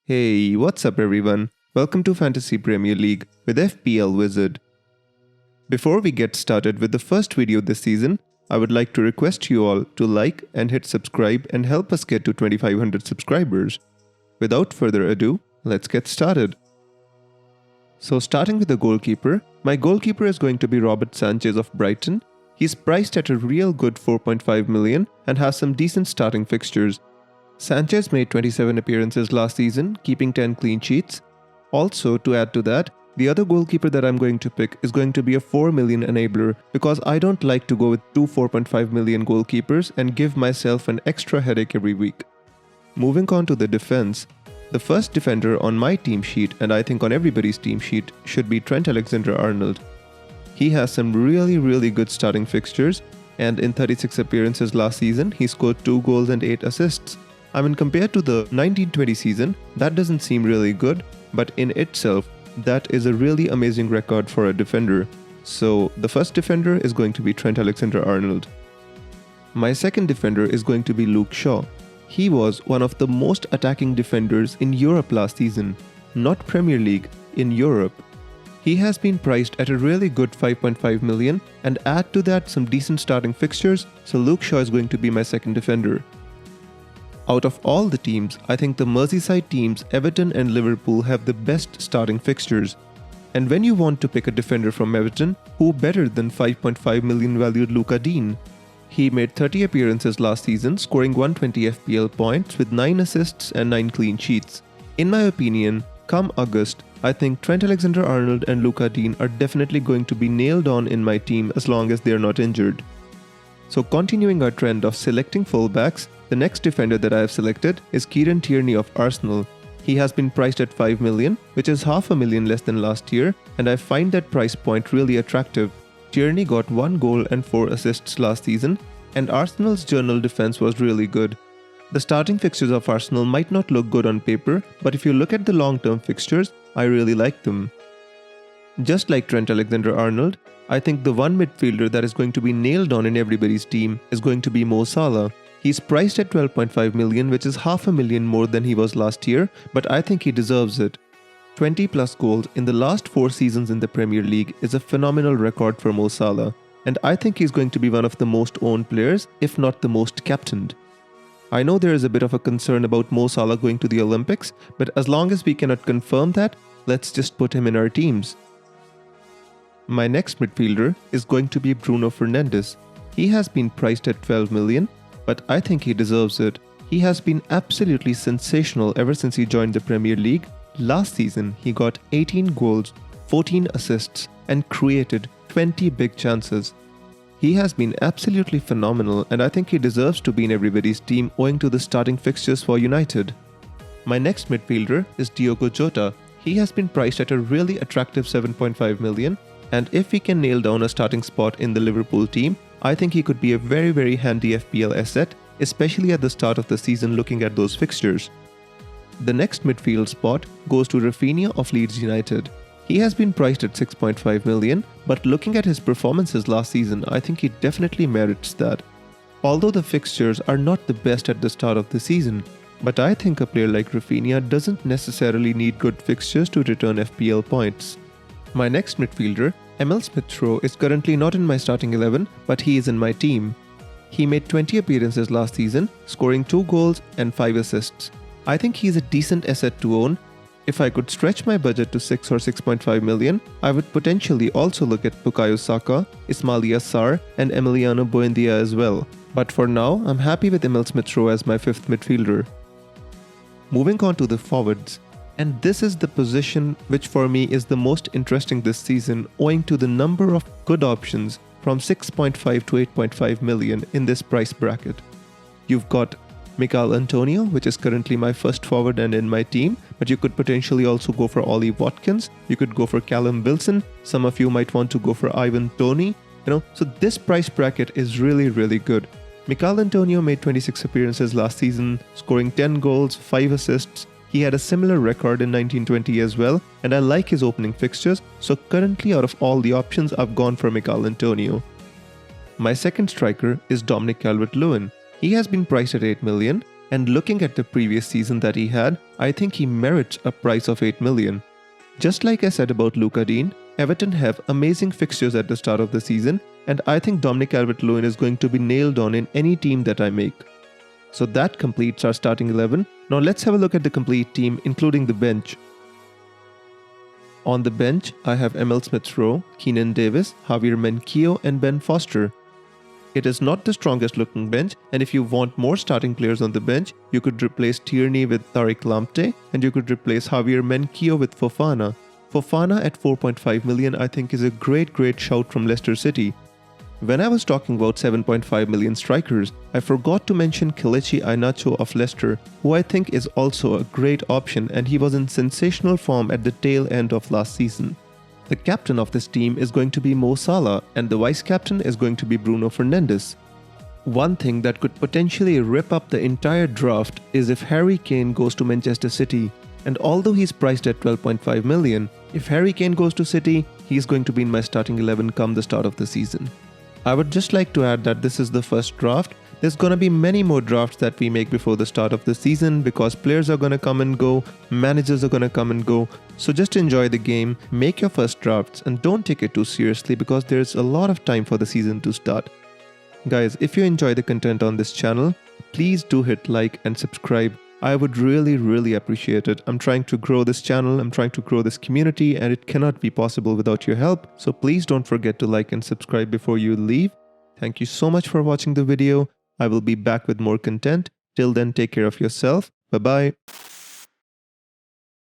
Hey, what's up everyone? Welcome to Fantasy Premier League with FPL Wizard. Before we get started with the first video this season, I would like to request you all to like and hit subscribe and help us get to 2500 subscribers. Without further ado, let's get started. So starting with the goalkeeper, my goalkeeper is going to be Robert Sanchez of Brighton. He's priced at a real good 4.5 million and has some decent starting fixtures. Sanchez made 27 appearances last season, keeping 10 clean sheets. Also, to add to that, the other goalkeeper that I'm going to pick is going to be a 4 million enabler because I don't like to go with two 4.5 million goalkeepers and give myself an extra headache every week. Moving on to the defense, the first defender on my team sheet, and I think on everybody's team sheet, should be Trent Alexander-Arnold. He has some really good starting fixtures, and in 36 appearances last season, he scored 2 goals and 8 assists. I mean, compared to the 1920 season, that doesn't seem really good, but in itself, that is a really amazing record for a defender. So the first defender is going to be Trent Alexander-Arnold. My second defender is going to be Luke Shaw. He was one of the most attacking defenders in Europe last season, not Premier League, in Europe. He has been priced at a really good 5.5 million, and add to that some decent starting fixtures, so Luke Shaw is going to be my second defender. Out of all the teams, I think the Merseyside teams Everton and Liverpool have the best starting fixtures. And when you want to pick a defender from Everton, who better than 5.5 million valued Luca Dean? He made 30 appearances last season, scoring 120 FPL points with 9 assists and 9 clean sheets. In my opinion, come August, I think Trent Alexander-Arnold and Luca Dean are definitely going to be nailed on in my team as long as they are not injured. So continuing our trend of selecting fullbacks, the next defender that I have selected is Kieran Tierney of Arsenal. He has been priced at 5 million, which is half a million less than last year, and I find that price point really attractive. Tierney got 1 goal and 4 assists last season, and Arsenal's journal defense was really good. The starting fixtures of Arsenal might not look good on paper, but if you look at the long-term fixtures, I really like them. Just like Trent Alexander-Arnold, I think the one midfielder that is going to be nailed on in everybody's team is going to be Mo Salah. He's priced at 12.5 million, which is half a million more than he was last year, but I think he deserves it. 20 plus goals in the last 4 seasons in the Premier League is a phenomenal record for Mo Salah, and I think he's going to be one of the most owned players, if not the most captained. I know there is a bit of a concern about Mo Salah going to the Olympics, but as long as we cannot confirm that, let's just put him in our teams. My next midfielder is going to be Bruno Fernandez. He has been priced at 12 million, but I think he deserves it. He has been absolutely sensational ever since he joined the Premier League. Last season, he got 18 goals, 14 assists, and created 20 big chances. He has been absolutely phenomenal, and I think he deserves to be in everybody's team owing to the starting fixtures for United. My next midfielder is Diogo Jota. He has been priced at a really attractive 7.5 million, and if he can nail down a starting spot in the Liverpool team, I think he could be a very handy FPL asset, especially at the start of the season looking at those fixtures. The next midfield spot goes to Rafini of Leeds United. He has been priced at 6.5 million, but looking at his performances last season, I think he definitely merits that. Although the fixtures are not the best at the start of the season, but I think a player like Rafini doesn't necessarily need good fixtures to return FPL points. My next midfielder, Emil Smith-Rowe, is currently not in my starting 11, but he is in my team. He made 20 appearances last season, scoring 2 goals and 5 assists. I think he's a decent asset to own. If I could stretch my budget to 6 or 6.5 million, I would potentially also look at Bukayo Saka, Ismaila Sarr, and Emiliano Buendia as well. But for now, I'm happy with Emil Smith-Rowe as my 5th midfielder. Moving on to the forwards. And this is the position which for me is the most interesting this season owing to the number of good options from 6.5 to 8.5 million in this price bracket. You've got Michail Antonio, which is currently my first forward and in my team, but you could potentially also go for Ollie Watkins, you could go for Callum Wilson, some of you might want to go for Ivan Toney, so this price bracket is really good. Michail Antonio made 26 appearances last season, scoring 10 goals, 5 assists. He had a similar record in 1920 as well, and I like his opening fixtures, so currently out of all the options, I've gone for Michail Antonio. My second striker is Dominic Calvert-Lewin. He has been priced at 8 million, and looking at the previous season that he had, I think he merits a price of 8 million. Just like I said about Luka Dean, Everton have amazing fixtures at the start of the season, and I think Dominic Calvert-Lewin is going to be nailed on in any team that I make. So that completes our starting 11. Now let's have a look at the complete team, including the bench. On the bench, I have Emil Smith-Rowe, Kieran Davis, Javier Menchio and Ben Foster. It is not the strongest looking bench, and if you want more starting players on the bench, you could replace Tierney with Tariq Lamptey and you could replace Javier Menchio with Fofana. Fofana at 4.5 million I think is a great shout from Leicester City. When I was talking about 7.5 million strikers, I forgot to mention Kelechi Iheanacho of Leicester, who I think is also a great option, and he was in sensational form at the tail end of last season. The captain of this team is going to be Mo Salah and the vice captain is going to be Bruno Fernandez. One thing that could potentially rip up the entire draft is if Harry Kane goes to Manchester City, and although he's priced at 12.5 million, if Harry Kane goes to City, he's going to be in my starting 11 come the start of the season. I would just like to add that this is the first draft. There's gonna be many more drafts that we make before the start of the season because players are gonna come and go, managers are gonna come and go. So just enjoy the game, make your first drafts and don't take it too seriously because there's a lot of time for the season to start. Guys, if you enjoy the content on this channel, please do hit like and subscribe. I would really appreciate it. I'm trying to grow this channel, I'm trying to grow this community, and it cannot be possible without your help. So please don't forget to like and subscribe before you leave. Thank you so much for watching the video. I will be back with more content. Till then, take care of yourself. Bye bye.